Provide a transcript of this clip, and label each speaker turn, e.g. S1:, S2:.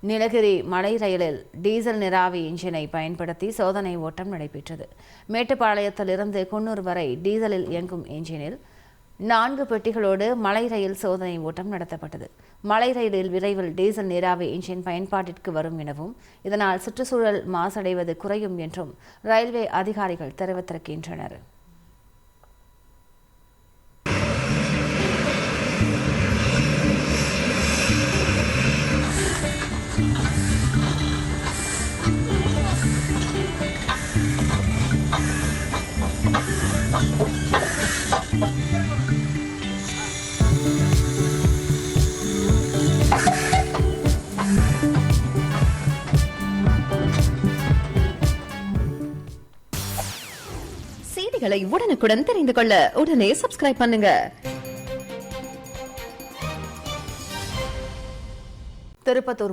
S1: நீலகிரி மலை ரயிலில் டீசல் நீராவி இன்ஜினை பயன்படுத்தி சோதனை ஓட்டம் நடைபெற்றது. மேட்டுப்பாளையத்திலிருந்து குன்னூர் வரை டீசலில் இயங்கும் இன்ஜினில் 4 பெட்டிகளோடு மலை ரயில் சோதனை ஓட்டம் நடத்தப்பட்டது. மலை ரயிலில் விரைவில் டீசல் நீராவி இன்ஜின் பயன்பாட்டிற்கு வரும் எனவும் இதனால் சுற்றுச்சூழல் மாசடைவது குறையும் என்றும் ரயில்வே அதிகாரிகள் தெரிவித்திருக்கின்றனர்.
S2: செய்திகளை உடனுக்குடன் தெரிந்து கொள்ள உடனே சப்ஸ்கிரைப் பண்ணுங்க.
S1: திருப்பத்தூர்